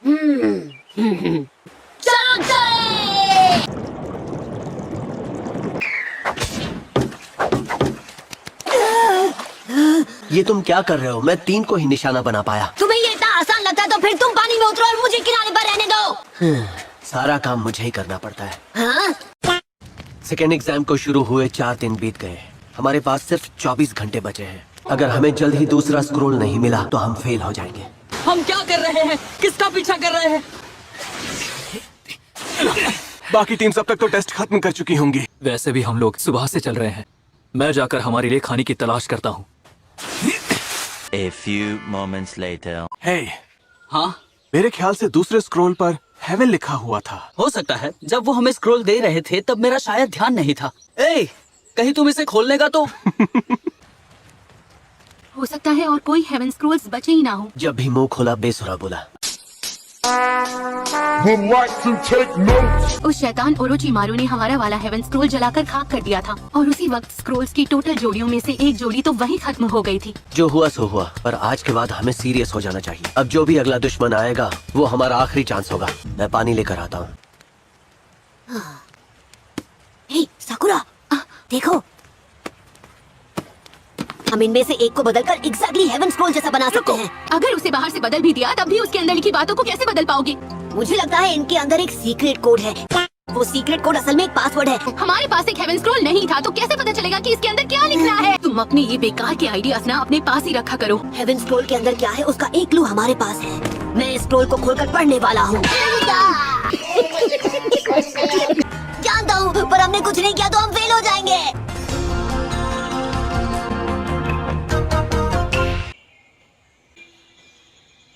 चलो चले। ये तुम क्या कर रहे हो? मैं 3 को ही निशाना बना पाया। तुम्हें ये इतना आसान लगता है तो फिर तुम पानी में उतरो और मुझे किनारे पर रहने दो। सारा काम मुझे ही करना पड़ता है। हाँ? सेकेंड एग्जाम को शुरू हुए 4 दिन बीत गए। हमारे पास सिर्फ 24 घंटे बचे हैं। अगर हमें जल्द ही दूसरा स्क्रोल नहीं मिला तो हम फेल हो जाएंगे। हम क्या कर रहे हैं? किसका पीछा कर रहे हैं? बाकी टीम्स अब तक तो टेस्ट खत्म कर चुकी होंगी। वैसे भी हम लोग सुबह से चल रहे हैं। मैं जाकर हमारे लिए खाने की तलाश करता हूँ। A few moments later. हे, हाँ, मेरे ख्याल से दूसरे स्क्रोल पर हेवन लिखा हुआ था। हो सकता है। जब वो हमें स्क्रॉल दे रहे थे तब मेरा शायद ध्यान नहीं था। ए, कहीं तुम इसे खोल लेगा तो? हो सकता है और कोई हेवन स्क्रोल्स बचे ही ना हो। जब भी मुंह खोला बेसुरा बोला। उस शैतान ओरोचिमारू ने हमारा वाला हेवन स्क्रोल जलाकर खाक कर दिया था और उसी वक्त स्क्रोल्स की टोटल जोड़ियों में से एक जोड़ी तो वहीं खत्म हो गई थी। जो हुआ सो हुआ, पर आज के बाद हमें सीरियस हो जाना चाहिए। अब जो भी अगला दुश्मन आएगा वो हमारा आखिरी चांस होगा। मैं पानी लेकर आता हूँ। हे साकुरा, देखो, हम इनमें से एक को बदलकर एग्जैक्टली हेवन स्क्रोल जैसा बना सकते हैं। अगर उसे बाहर से बदल भी दिया तब भी उसके अंदर लिखी बातों को कैसे बदल पाओगे? मुझे लगता है इनके अंदर एक सीक्रेट कोड है। वो सीक्रेट कोड असल में एक पासवर्ड है। हमारे पास एक हेवन स्क्रॉल नहीं था तो कैसे पता चलेगा कि इसके अंदर क्या लिखना है? तुम अपने ये बेकार के आइडियाज ना अपने पास ही रखा करो। हेवन स्क्रोल के अंदर क्या है उसका एक क्लू हमारे पास है। मैं इस स्क्रोल को खोलकर पढ़ने वाला हूँ। जानता हूँ, पर हमने कुछ नहीं किया तो हम फेल हो जाएंगे।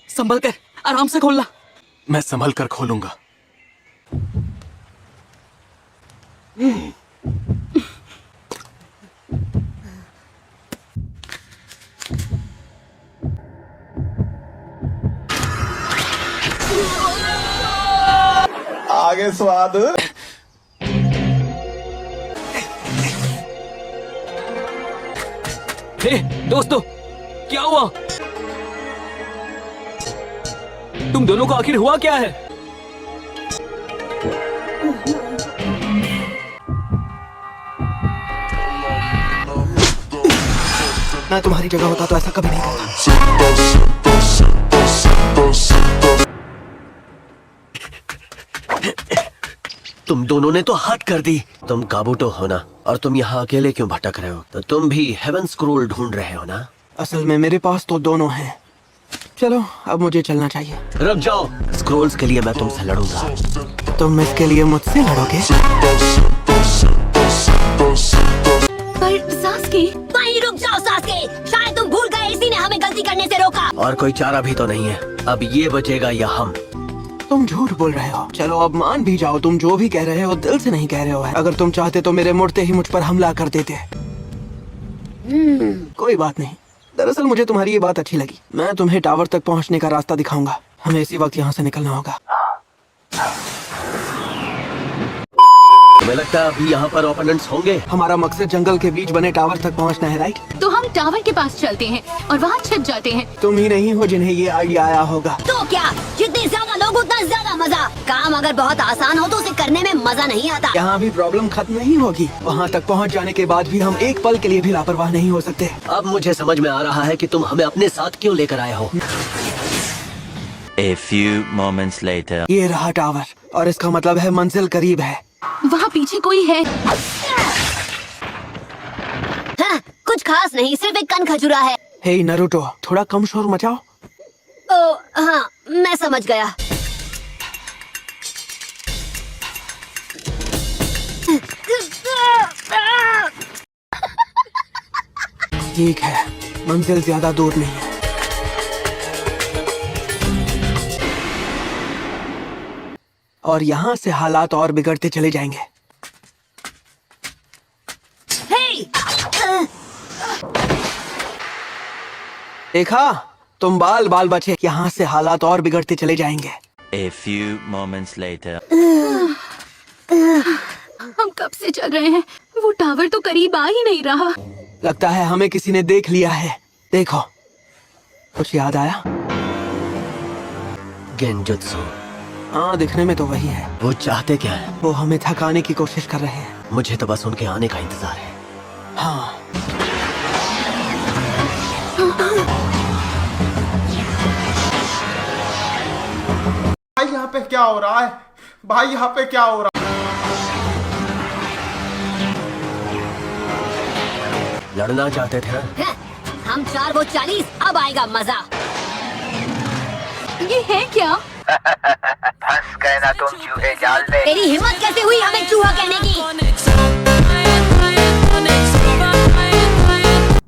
संभल कर, आराम से खोलना। मैं संभल कर खोलूंगा। आगे स्वाद। हे दोस्तों, क्या हुआ? तुम दोनों को आखिर हुआ क्या है? मैं तुम्हारी जगह होता तो ऐसा कभी नहीं करता। तुम दोनों ने तो हद कर दी। तुम काबूटो हो ना, और तुम यहाँ अकेले क्यों भटक रहे हो? तो तुम भी हेवन स्क्रोल ढूंढ रहे हो ना? असल में मेरे पास तो दोनों हैं। चलो अब मुझे चलना चाहिए। रुक जाओ, स्क्रोल्स के लिए मैं तुमसे लड़ूंगा। तुम इसके लिए मुझसे लड़ोगे? पर सासकी, वहीं रुक जाओ सासके, शायद तुम भूल गए, इसी ने हमें गलती करने से रोका। और कोई चारा भी तो नहीं है। अब ये बचेगा या हम। तुम झूठ बोल रहे हो। चलो अब मान भी जाओ, तुम जो भी कह रहे हो दिल से नहीं कह रहे हो। अगर तुम चाहते तो मेरे मुड़ते ही मुझ पर हमला कर देते। कोई बात नहीं। दरअसल मुझे तुम्हारी ये बात अच्छी लगी। मैं तुम्हें टावर तक पहुंचने का रास्ता दिखाऊंगा। हमें इसी वक्त यहाँ से निकलना होगा। तुम्हें लगता है अभी यहाँ पर ओपोनेंट्स होंगे? हमारा मकसद जंगल के बीच बने टावर तक पहुँचना है, राइट? तो हम टावर के पास चलते हैं और वहाँ छिप जाते हैं। तुम ही नहीं हो जिन्हें ये आइडिया आया होगा। तो क्या, जितने ज्यादा लोग उतना ज्यादा मजा। काम अगर बहुत आसान हो तो उसे करने में मजा नहीं आता। यहाँ भी प्रॉब्लम खत्म नहीं होगी। वहाँ तक पहुँच जाने के बाद भी हम एक पल के लिए भी लापरवाह नहीं हो सकते। अब मुझे समझ में आ रहा है कि तुम हमें अपने साथ क्यों लेकर आए हो। A few moments later. ये रहा टावर, और इसका मतलब है मंजिल करीब है। वहाँ पीछे कोई है। हाँ, कुछ खास नहीं, सिर्फ एक कन खजुरा है। हे नरूटो, थोड़ा कम शोर मचाओ। ओ हाँ, मैं समझ गया। ठीक है, मंजिल ज्यादा दूर नहीं है। और यहाँ से हालात और बिगड़ते चले जाएंगे। देखा, तुम बाल बाल बचे। यहाँ से हालात और बिगड़ते चले जाएंगे। A few moments later. हम कब से चल रहे हैं? वो टावर तो करीब आ ही नहीं रहा। लगता है हमें किसी ने देख लिया है। देखो, कुछ याद आया? गेंजुत्सु। हाँ, दिखने में तो वही है। वो चाहते क्या है? वो हमें थकाने की कोशिश कर रहे हैं। मुझे तो बस उनके आने का इंतजार है। हाँ, भाई यहाँ पे क्या हो रहा है? भाई यहाँ पे क्या हो रहा है? लड़ना चाहते थे ना? हम 4 वो 40, अब आएगा मजा। ये है क्या? फंस गए ना तुम चूहे जाल में। तेरी हिम्मत कैसे हुई हमें चूहा कहने की?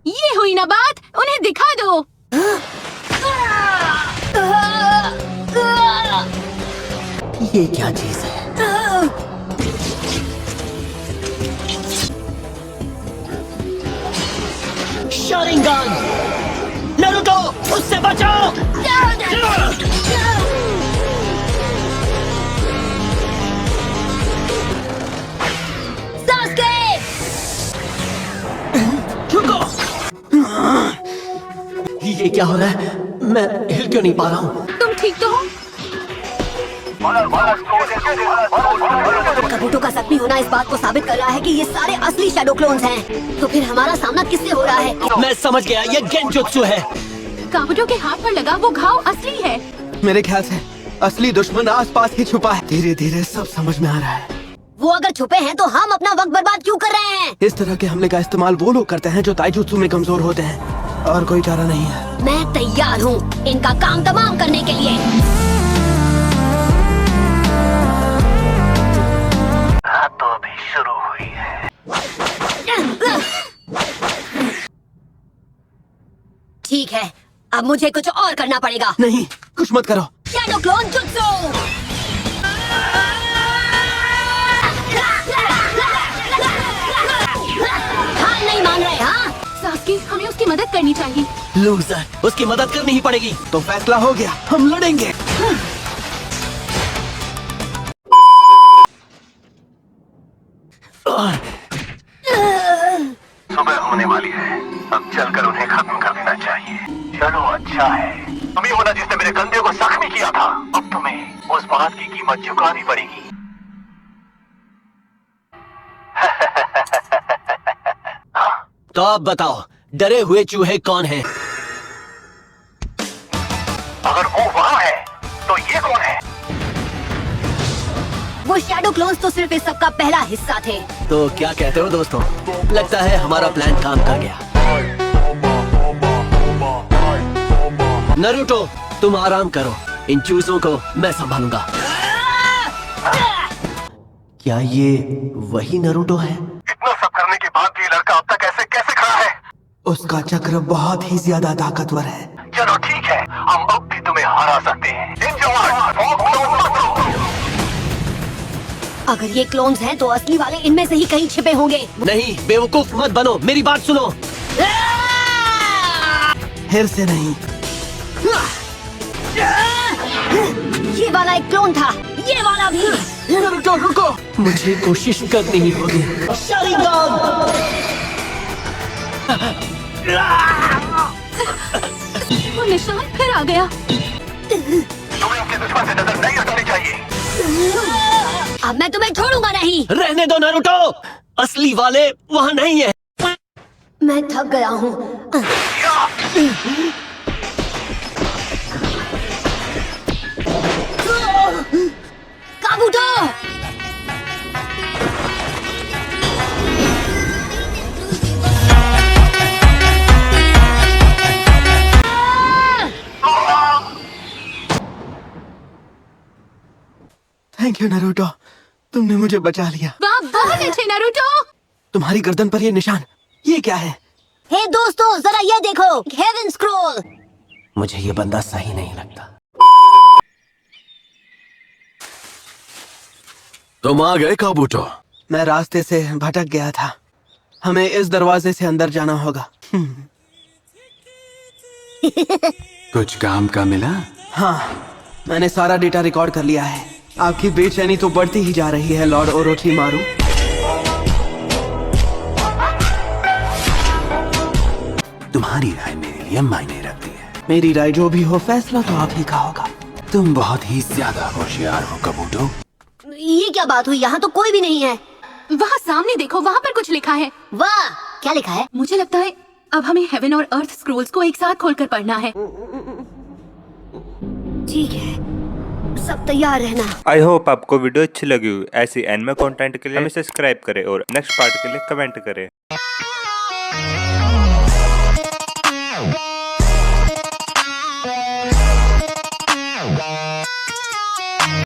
ये हुई ना बात, उन्हें दिखा दो। ये क्या चीज है? शरिंगन! नारुतो, उससे बचाओ! सास्के! ये क्या हो रहा है? मैं हिल क्यों नहीं पा रहा हूँ? तुम ठीक तो हो? कबूटो का जख्मी होना इस बात को साबित कर रहा है कि ये सारे असली शैडो क्लोन्स हैं। तो फिर हमारा सामना किससे हो रहा है? मैं समझ गया, ये गेंजुत्सु है। काबुटो के हाथ पर लगा वो घाव असली है। मेरे ख्याल से असली दुश्मन आसपास ही छुपा है। धीरे धीरे सब समझ में आ रहा है। वो अगर छुपे हैं तो हम अपना वक्त बर्बाद क्यों कर रहे हैं? इस तरह के हमले का इस्तेमाल वो लोग करते हैं जो ताइजुत्सु में कमजोर होते हैं, और कोई चारा नहीं है। मैं तैयार हूँ इनका काम तमाम करने के लिए। हाँ, तो अभी शुरू हुई है। ठीक है, अब मुझे कुछ और करना पड़ेगा। नहीं, कुछ मत करो। Shadow clone jutsu! हार नहीं मान रहे, हाँ? सास्के, हमें उसकी मदद करनी चाहिए। लूजर, उसकी मदद करनी ही पड़ेगी। तो फैसला हो गया, हम लड़ेंगे। सुबह होने वाली है, अब चलकर उन्हें खत्म कर देना चाहिए। चलो, अच्छा है। तुम ही होना जिसने मेरे कंधे को जख्मी किया था। अब तुम्हें उस बात की कीमत चुकानी पड़ेगी। तो अब बताओ, डरे हुए चूहे कौन हैं? अगर वो वहाँ है, तो ये कौन है? वो शैडो क्लोन्स तो सिर्फ इस सब का पहला हिस्सा थे। तो क्या कहते हो दोस्तों? लगता है हमारा प्लान काम कर गया। नारुतो, तुम आराम करो, इन चूजों को मैं संभालूंगा। क्या ये वही नारुतो है? इतना सब करने के बाद भी लड़का अब तक कैसे खड़ा है? उसका चक्र बहुत ही ज्यादा ताकतवर है। चलो ठीक है, हम अब भी तुम्हें हरा सकते हैं। इन जवान, फॉग क्लोन मत दो। अगर ये क्लोन्स हैं तो असली वाले इनमें से ही कहीं छिपे होंगे। नहीं, बेवकूफ मत बनो, मेरी बात सुनो। फिर से नहीं। ये वाला एक क्लोन था, ये वाला भी। नारुतो, रुको। मुझे कोशिश करनी ही होगी। वो निशान फिर आ गया। तुम्हें उनके दुश्मन से नजर नहीं हटानी चाहिए। अब मैं तुम्हें छोड़ूंगा नहीं। रहने दो नारुतो, असली वाले वहाँ नहीं है। मैं थक गया हूँ। काबूटो! थैंक यू नारुतो, तुमने मुझे बचा लिया। वाह, बहुत अच्छे नारुतो। तुम्हारी गर्दन पर ये निशान, ये क्या है? हे दोस्तों, जरा ये देखो, हेवन स्क्रॉल। मुझे ये बंदा सही नहीं लगता। तुम आ गए काबूटो। मैं रास्ते से भटक गया था। हमें इस दरवाजे से अंदर जाना होगा। कुछ काम का मिला? हाँ, मैंने सारा डेटा रिकॉर्ड कर लिया है। आपकी बेचैनी तो बढ़ती ही जा रही है, लॉर्ड ओरोचिमारू। तुम्हारी राय मेरे लिए मायने रखती है। मेरी राय जो भी हो, फैसला तो आप ही का होगा। तुम बहुत ही ज्यादा होशियार हो कबूटो। ये क्या बात हुई? यहाँ तो कोई भी नहीं है। वहाँ सामने देखो, वहाँ पर कुछ लिखा है। वाह, क्या लिखा है? मुझे लगता है अब हमें हेवन और अर्थ स्क्रोल्स को एक साथ खोलकर पढ़ना है। ठीक है, सब तैयार रहना। आई होप आपको वीडियो अच्छी लगी हुई। ऐसी एनिमे कंटेंट के लिए हमें सब्सक्राइब करें और नेक्स्ट पार्ट के लिए कमेंट करें।